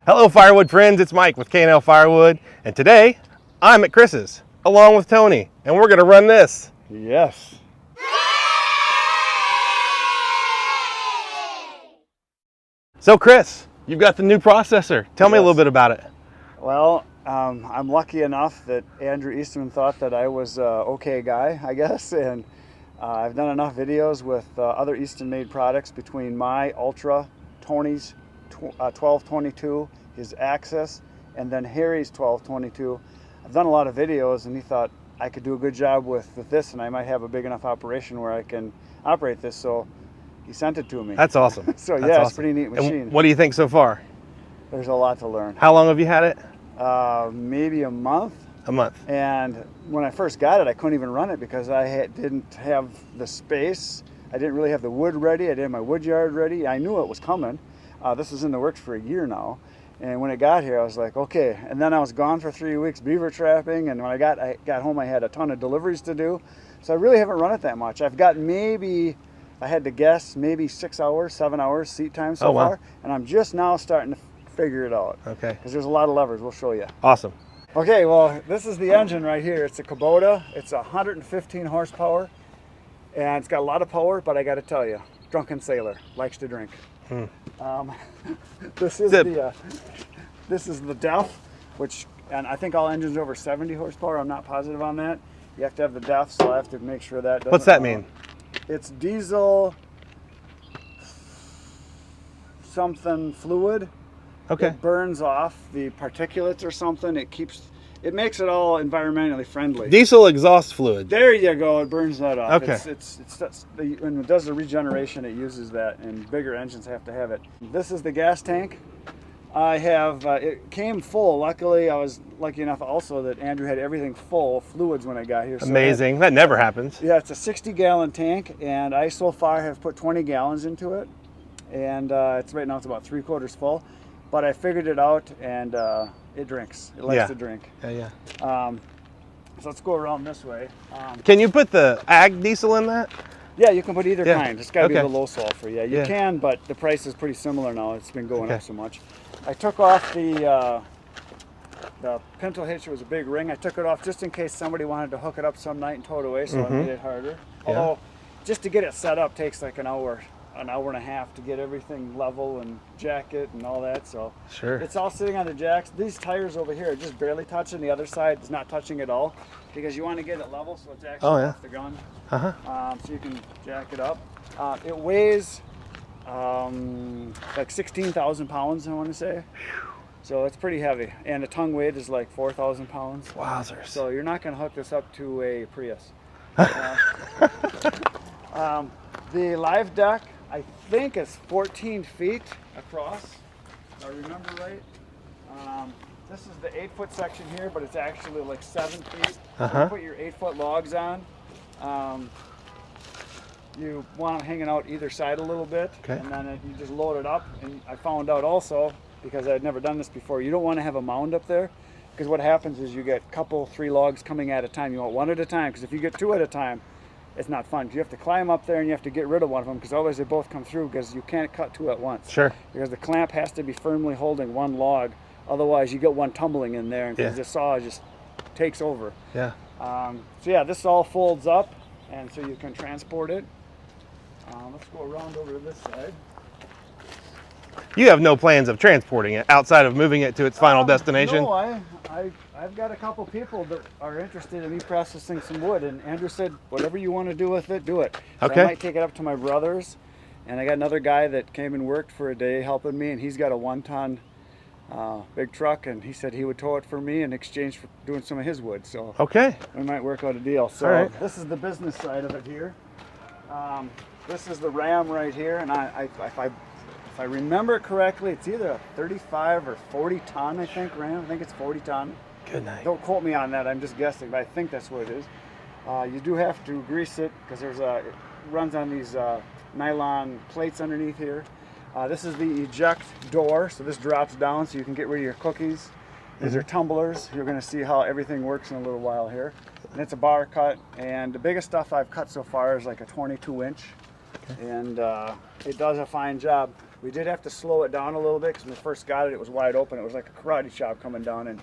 Hello Firewood friends, it's Mike with K&L Firewood, and today I'm at Chris's along with Tony, and we're gonna run this. Yes. So Chris, you've got the new processor. Tell me a little bit about it. Well, I'm lucky enough that Andrew Eastman thought that I was an okay guy, I guess, and I've done enough videos with other Eastonmade products between my Ultra, Tony's 1222, his Axis, and then Harry's 1222. I've done a lot of videos, and he thought I could do a good job with this, and I might have a big enough operation where I can operate this, so he sent it to me. That's awesome. So That's yeah, awesome. It's a pretty neat machine. And what do you think so far? There's a lot to learn. How long have you had it? Maybe a month. A month. And when I first got it, I couldn't even run it because I didn't have the space. I didn't really have the wood ready. I didn't have my wood yard ready. I knew it was coming. This was in the works for a year now. And when it got here, I was like, okay. And then I was gone for 3 weeks beaver trapping. And when I got home, I had a ton of deliveries to do. So I really haven't run it that much. I've got maybe, if I had to guess, maybe 6 hours, 7 hours seat time so far. And I'm just now starting to figure it out. Okay. Because there's a lot of levers. We'll show you. Awesome. Okay, well, this is the engine right here. It's a Kubota. It's 115 horsepower. And it's got a lot of power, but I got to tell you, drunken sailor, likes to drink. This is the DEF, which, and I think all engines are over 70 horsepower. I'm not positive on that. You have to have the DEF, so I have to make sure that doesn't. What's that mean? It's diesel something fluid. Okay. It burns off the particulates or something. It makes it all environmentally friendly. Diesel exhaust fluid. There you go. It burns that off. Okay. When it does the regeneration, it uses that, and bigger engines have to have it. This is the gas tank. I have it came full. Luckily, I was lucky enough also that Andrew had everything full fluids when I got here. So amazing. That never happens. Yeah, it's a 60-gallon tank, and I so far have put 20 gallons into it, and right now it's about 3/4 full. But I figured it out, and it drinks. It likes to drink. Yeah. So let's go around this way. Can you put the ag diesel in that? Yeah, you can put either kind. It's got to be the low sulfur. Yeah, you can, but the price is pretty similar now. It's been going up so much. I took off the pintle hitch. It was a big ring. I took it off just in case somebody wanted to hook it up some night and tow it away, so I made it harder. Although, just to get it set up takes like an hour and a half to get everything level and jack it and all that. So it's all sitting on the jacks. These tires over here are just barely touching. The other side is not touching at all because you want to get it level so it's actually off the gun. So you can jack it up. It weighs like 16,000 pounds, I want to say. So it's pretty heavy, and the tongue weight is like 4,000 pounds. Wowzers. So you're not going to hook this up to a Prius. The live deck, I think, is 14 feet across, if I remember right. This is the 8-foot section here, but it's actually like 7 feet. So you put your 8-foot logs on. You want them hanging out either side a little bit, and then you just load it up. And I found out also, because I had never done this before, you don't want to have a mound up there, because what happens is you get a couple, 3 logs coming at a time. You want one at a time, because if you get 2 at a time, it's not fun. You have to climb up there and you have to get rid of one of them, because otherwise they both come through, because you can't cut 2 at once. Because the clamp has to be firmly holding one log, otherwise you get one tumbling in there, and because the saw just takes over. So yeah, this all folds up, and so you can transport it. Let's go around over to this side. You have no plans of transporting it outside of moving it to its final destination? No, I've got a couple people that are interested in me processing some wood, and Andrew said, whatever you want to do with it, do it. So I might take it up to my brother's, and I got another guy that came and worked for a day helping me, and he's got a 1-ton big truck, and he said he would tow it for me in exchange for doing some of his wood. So we might work out a deal. So this is the business side of it here. This is the ram right here, and if I remember correctly, it's either a 35 or 40 ton, I think, ram. I think it's 40 ton. Good night. Don't quote me on that, I'm just guessing, but I think that's what it is. You do have to grease it, because it runs on these nylon plates underneath here. This is the eject door, so this drops down so you can get rid of your cookies. These are tumblers. You're going to see how everything works in a little while here. And it's a bar cut, and the biggest stuff I've cut so far is like a 22 inch. And it does a fine job. We did have to slow it down a little bit because when we first got it, it was wide open. It was like a karate chop coming down, and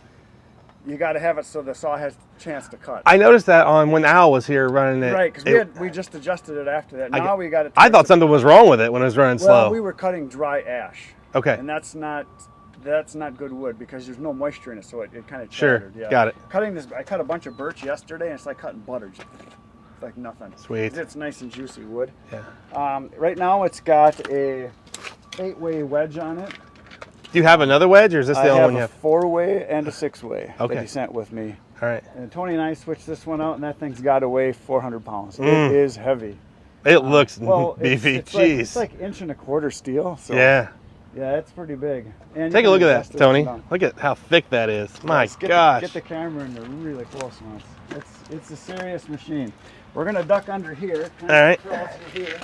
you got to have it so the saw has a chance to cut. I noticed that on when Al was here running it. Right, because we just adjusted it after that. Now we got it. I thought something was wrong with it when it was running slow. Well, we were cutting dry ash. Okay. And that's not good wood because there's no moisture in it, so it kind of Sure, chattered. Yeah. got it. Cutting this, I cut a bunch of birch yesterday, and it's like cutting butter. Just like nothing. Sweet. It's nice and juicy wood. Yeah. Right now it's got a 8-way wedge on it. Do you have another wedge, or is this the only one you have? I have a 4-way and a 6-way Okay. that he sent with me. All right. And Tony and I switched this one out, and that thing's got to weigh 400 pounds. It is heavy. It looks beefy. Jeez. It's like 1.25 inch steel. So yeah. Yeah, it's pretty big. And Take a look at that, Tony. Look at how thick that is. My gosh. Get the camera in there really close ones. It's a serious machine. We're gonna duck under here. All right. Crawl through here.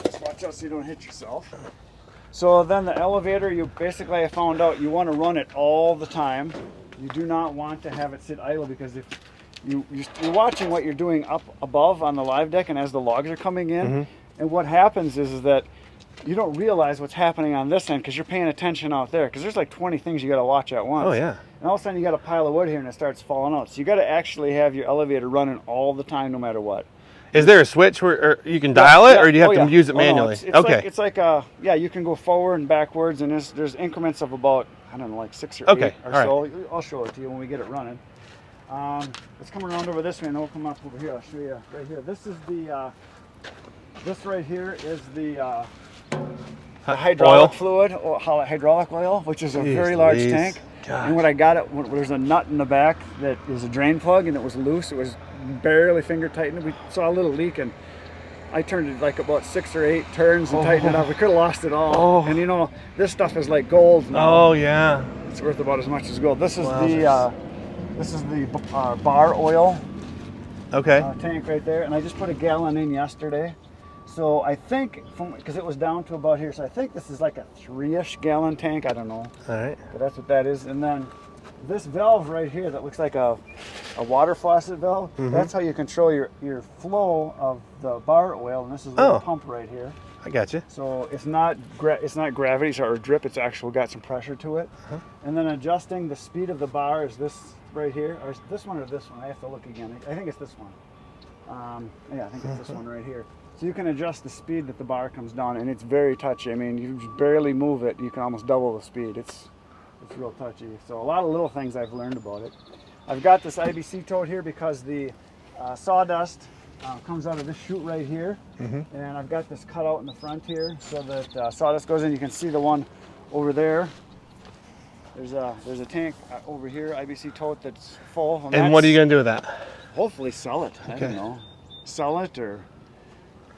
Just watch out so you don't hit yourself. So then the elevator, I found out you want to run it all the time. You do not want to have it sit idle, because if you're watching what you're doing up above on the live deck, and as the logs are coming in, and what happens is that you don't realize what's happening on this end because you're paying attention out there, because there's like 20 things you got to watch at once. Oh yeah. And all of a sudden you got a pile of wood here and it starts falling out. So you got to actually have your elevator running all the time, no matter what. Is there a switch where you can dial it, or do you have to use it manually? No, it's like you can go forward and backwards, and there's increments of about, I don't know, like 6 or 8 or so. Right. I'll show it to you when we get it running. Let's come around over this way, and then we'll come up over here. I'll show you right here. This is this right here is the hydraulic fluid, or hydraulic oil, which is a very large tank. Gosh. And when I got it, there's a nut in the back that is a drain plug, and it was loose. It was barely finger tightened. We saw a little leak, and I turned it like about 6 or 8 turns and tightened it up. We could have lost it all. And you know, this stuff is like gold now. Oh yeah. It's worth about as much as gold. This is the bar oil. Okay. Tank right there, and I just put a gallon in yesterday. So I think, because it was down to about here, so I think this is like a 3-ish gallon tank. I don't know. All right. But that's what that is. And then this valve right here that looks like a water faucet valve, that's how you control your flow of the bar oil. And this is a little pump right here. I got you. So it's not gravity or drip. It's actually got some pressure to it. And then adjusting the speed of the bar is this right here, or is this one or this one? I have to look again. I think it's this one. Yeah, I think it's this one right here. So you can adjust the speed that the bar comes down, and it's very touchy. I mean, you just barely move it, you can almost double the speed. It's real touchy. So a lot of little things I've learned about it. I've got this IBC tote here because the sawdust comes out of this chute right here, and I've got this cut out in the front here so that sawdust goes in. You can see the one over there. There's a tank over here, IBC tote, that's full. And what are you going to do with that? Hopefully sell it. I don't know. Sell it, or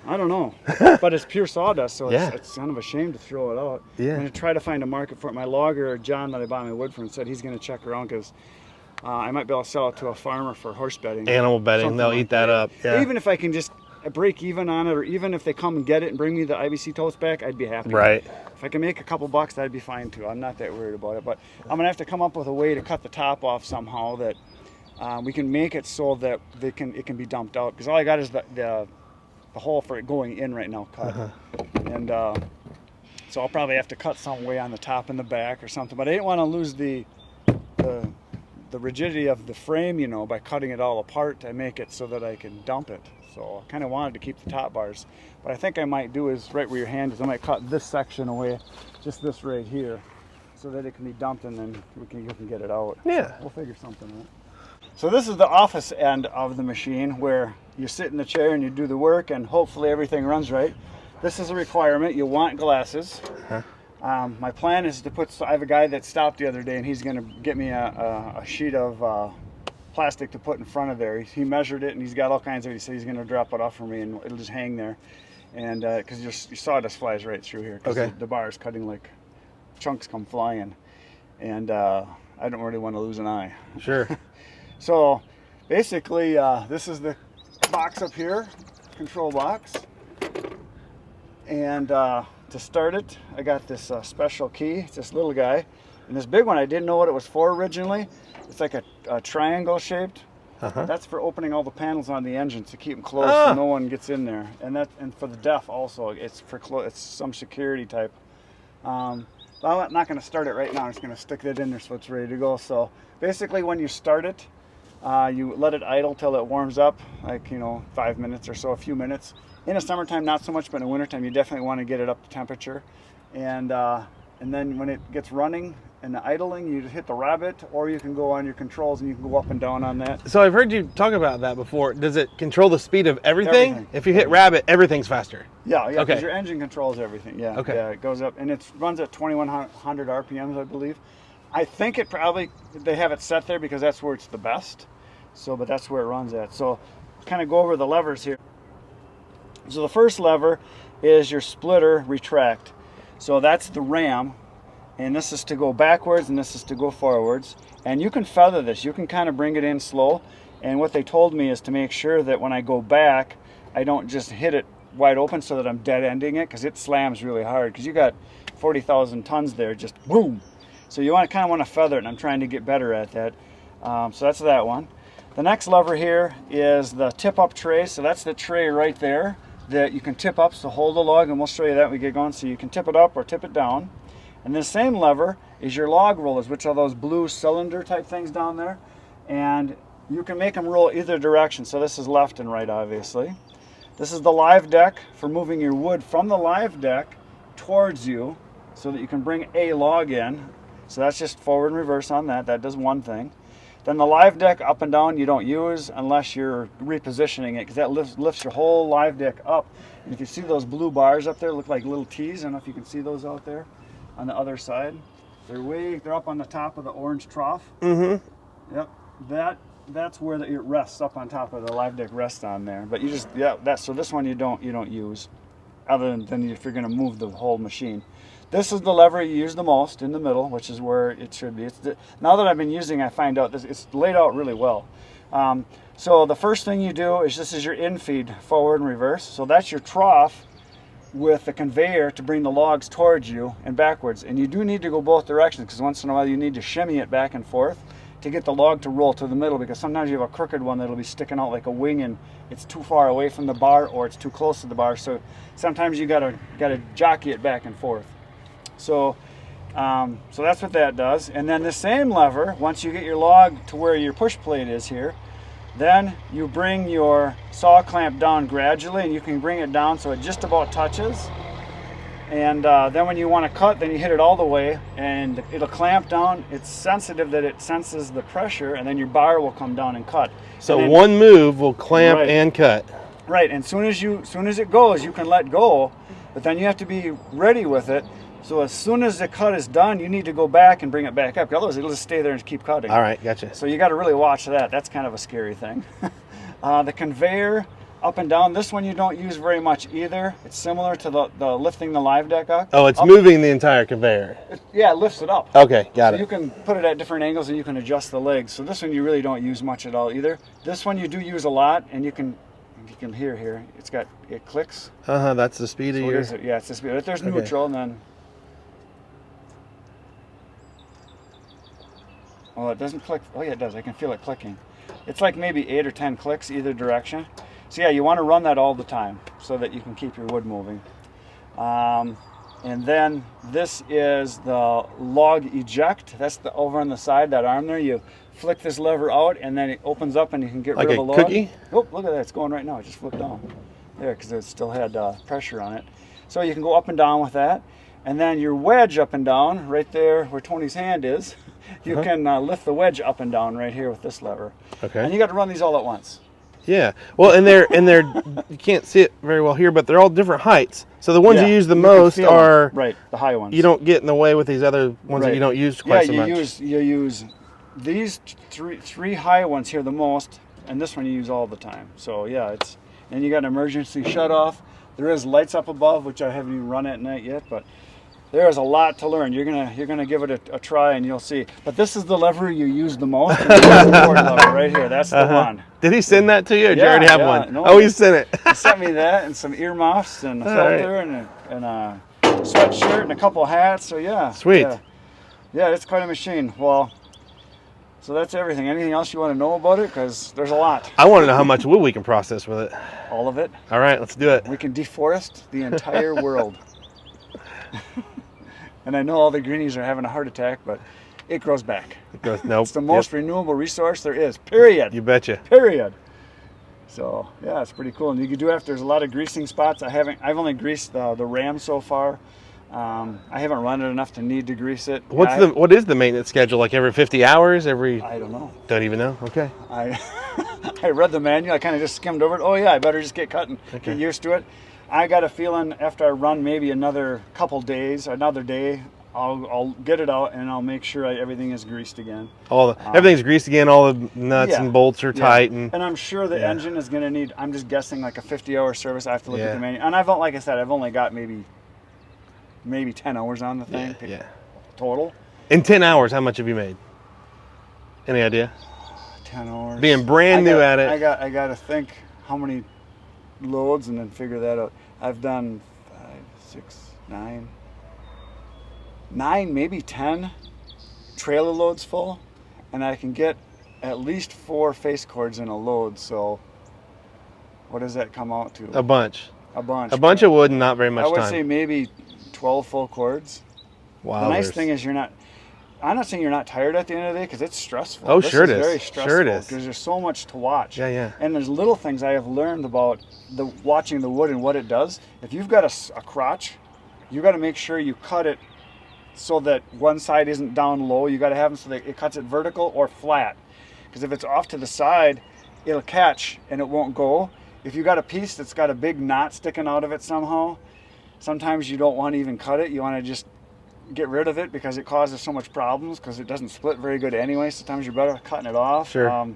I don't know. But it's pure sawdust, so it's kind of a shame to throw it out. Yeah. I'm going to try to find a market for it. My logger, John, that I bought my wood from, said he's going to check around, because I might be able to sell it to a farmer for horse bedding. Animal bedding, they'll eat that up. Yeah. Even if I can just break even on it, or even if they come and get it and bring me the IBC totes back, I'd be happy. Right. If I can make a couple bucks, that'd be fine too. I'm not that worried about it, but I'm gonna have to come up with a way to cut the top off somehow that we can make it so that it can be dumped out, because all I got is the hole for it going in right now cut. And so I'll probably have to cut some way on the top and the back or something, but I didn't want to lose the rigidity of the frame, you know, by cutting it all apart to make it so that I can dump it. So I kind of wanted to keep the top bars. What I think I might do is right where your hand is, I might cut this section away, just this right here, so that it can be dumped, and then you can get it out. Yeah. So we'll figure something out. So this is the office end of the machine, where you sit in the chair and you do the work, and hopefully everything runs right. This is a requirement. You want glasses. My plan is to put, I have a guy that stopped the other day, and he's going to get me a sheet of plastic to put in front of there. He measured it, and he's got all kinds of it. He said he's going to drop it off for me, and it'll just hang there. And because your sawdust flies right through here, because the bar is cutting, like chunks come flying, and I don't really want to lose an eye. Sure. So basically, this is the box up here, control box, and to start it, I got this special key. It's this little guy, and this big one I didn't know what it was for originally. It's like a triangle shaped, That's for opening all the panels on the engine to keep them closed so no one gets in there. And for the deaf also, it's for it's some security type. I'm not going to start it right now. I'm just going to stick it in there so it's ready to go. So basically, when you start it, you let it idle till it warms up, like 5 minutes or so, a few minutes. In the summertime, not so much, but in the wintertime, you definitely want to get it up to temperature. And then when it gets running and idling, you just hit the rabbit, or you can go on your controls and you can go up and down on that. So I've heard you talk about that before. Does it control the speed of everything? If you hit rabbit, everything's faster. Yeah, because your engine controls everything. Yeah, yeah, it goes up, and it runs at 2100 RPMs, I believe. I think it probably, they have it set there because that's where it's the best. So, but that's where it runs at. So kind of go over the levers here. So the first lever is your splitter retract. So that's the ram, and this is to go backwards and this is to go forwards. And you can feather this, you can kind of bring it in slow. And what they told me is to make sure that when I go back, I don't just hit it wide open so that I'm dead ending it, because it slams really hard, because you got 40,000 tons there, just boom. So you kind of want to feather it, and I'm trying to get better at that. So that's that one. The next lever here is the tip up tray. So that's the tray right there that you can tip up to hold the log, and we'll show you that when we get going. So you can tip it up or tip it down. And the same lever is your log rollers, which are those blue cylinder type things down there. And you can make them roll either direction. So this is left and right, obviously. This is the live deck for moving your wood from the live deck towards you so that you can bring a log in. So that's just forward and reverse on that. That does one thing. Then the live deck up and down you don't use unless you're repositioning it, because that lifts your whole live deck up. And if you see those blue bars up there, look like little T's. I don't know if you can see those out there on the other side. They're up on the top of the orange trough. Mm-hmm. Yep. That's where it rests, up on top of the live deck rests on there. But you just, so this one you don't use, other than if you're going to move the whole machine. This is the lever you use the most in the middle, which is where it should be. Now that I've been using, I find out it's laid out really well. So the first thing you do is, this is your in-feed, forward and reverse. So that's your trough with the conveyor to bring the logs towards you and backwards. And you do need to go both directions, because once in a while you need to shimmy it back and forth to get the log to roll to the middle, because sometimes you have a crooked one that'll be sticking out like a wing and it's too far away from the bar, or it's too close to the bar. So sometimes you gotta jockey it back and forth. So that's what that does. And then the same lever, once you get your log to where your push plate is here, then you bring your saw clamp down gradually, and you can bring it down so it just about touches. And then when you want to cut, then you hit it all the way, and it'll clamp down. It's sensitive that it senses the pressure, and then your bar will come down and cut. So and then, one move will clamp and cut. Right, and soon as it goes, you can let go, but then you have to be ready with it. So as soon as the cut is done, you need to go back and bring it back up. Otherwise, it'll just stay there and keep cutting. All right, gotcha. So you got to really watch that. That's kind of a scary thing. The conveyor up and down, this one you don't use very much either. It's similar to the lifting the live deck up. Oh, it's moving the entire conveyor. It lifts it up. Okay, got it. You can put it at different angles, and you can adjust the legs. So this one you really don't use much at all either. This one you do use a lot, and you can hear here. It clicks. That's the speed of your. Yeah, it's the speed. If there's neutral, and then. Oh, it doesn't click. Oh yeah, it does. I can feel it clicking. It's like maybe 8 or 10 clicks either direction. So yeah, you want to run that all the time so that you can keep your wood moving. And then this is the log eject. That's over on the side, that arm there. You flick this lever out, and then it opens up, and you can get rid of the log. Like a cookie? Oh, look at that. It's going right now. It just flipped down. There, because it still had pressure on it. So you can go up and down with that. And then your wedge up and down, right there where Tony's hand is, you can lift the wedge up and down right here with this lever. Okay. And you got to run these all at once. Yeah. Well, and they're you can't see it very well here, but they're all different heights. So the ones you use the most are the high ones. You don't get in the way with these other ones that you don't use quite so much. You use these three high ones here the most, and this one you use all the time. So yeah, and you got an emergency shut off. There is lights up above, which I haven't even run at night yet, but there is a lot to learn. You're gonna give it a try, and you'll see. But this is the lever you use the most. And the lever right here. That's the one. Did he send that to you, or did you already have one? No, he sent it. He sent me that, and some earmuffs, and a filter, and a sweatshirt, and a couple hats. So yeah. Sweet. Yeah, it's quite a machine. Well, So that's everything. Anything else you want to know about it? Because there's a lot. I want to know how much wood we can process with it. All of it. All right, let's do it. We can deforest the entire world. And I know all the greenies are having a heart attack, but it grows back. It goes, nope. It's the most renewable resource there is, period. You betcha. Period. So yeah, it's pretty cool. And you can do there's a lot of greasing spots. I've only greased the ram so far. I haven't run it enough to need to grease it. What is the maintenance schedule? Like every 50 hours? I don't know. Don't even know? Okay. I read the manual. I kind of just skimmed over it. Oh yeah, I better just get cutting. Okay. Get used to it. I got a feeling after I run maybe another couple days, another day, I'll get it out and I'll make sure everything is greased again. Everything's greased again. All the nuts and bolts are tight, and I'm sure the engine is going to need. I'm just guessing like a 50-hour service. I have to look at the manual, and like I said, I've only got maybe 10 hours on the thing. Total. In 10 hours, how much have you made? Any idea? 10 hours. Being brand new at it. I got to think how many loads and then figure that out. I've done 5, 6, 9, maybe 10 trailer loads full, and I can get at least 4 face cords in a load. So what does that come out to? A bunch. A bunch of wood and not very much time. I would say maybe 12 full cords. Wow. The nice thing is I'm not saying you're not tired at the end of the day, because it's stressful. Oh, sure it is. Very stressful. Sure it is. Because there's so much to watch. Yeah. And there's little things I have learned about watching the wood and what it does. If you've got a crotch, you got to make sure you cut it so that one side isn't down low. You got to have them so that it cuts it vertical or flat. Because if it's off to the side, it'll catch and it won't go. If you got a piece that's got a big knot sticking out of it somehow, sometimes you don't want to even cut it. You want to just get rid of it because it causes so much problems, because it doesn't split very good anyway. Sometimes you're better cutting it off. Sure.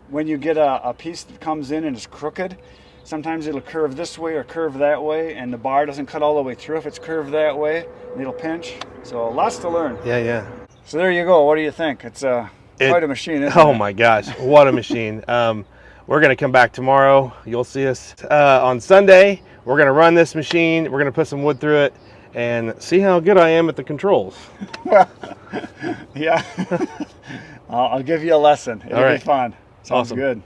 When you get a piece that comes in and is crooked, sometimes it'll curve this way or curve that way, and the bar doesn't cut all the way through if it's curved that way, and it'll pinch. So lots to learn. Yeah. So there you go. What do you think? It's quite a machine, isn't it? Oh my gosh, what a machine. We're going to come back tomorrow. You'll see us on Sunday. We're going to run this machine. We're going to put some wood through it and see how good I am at the controls. Yeah. I'll give you a lesson. It'll be fun. Sounds awesome. good.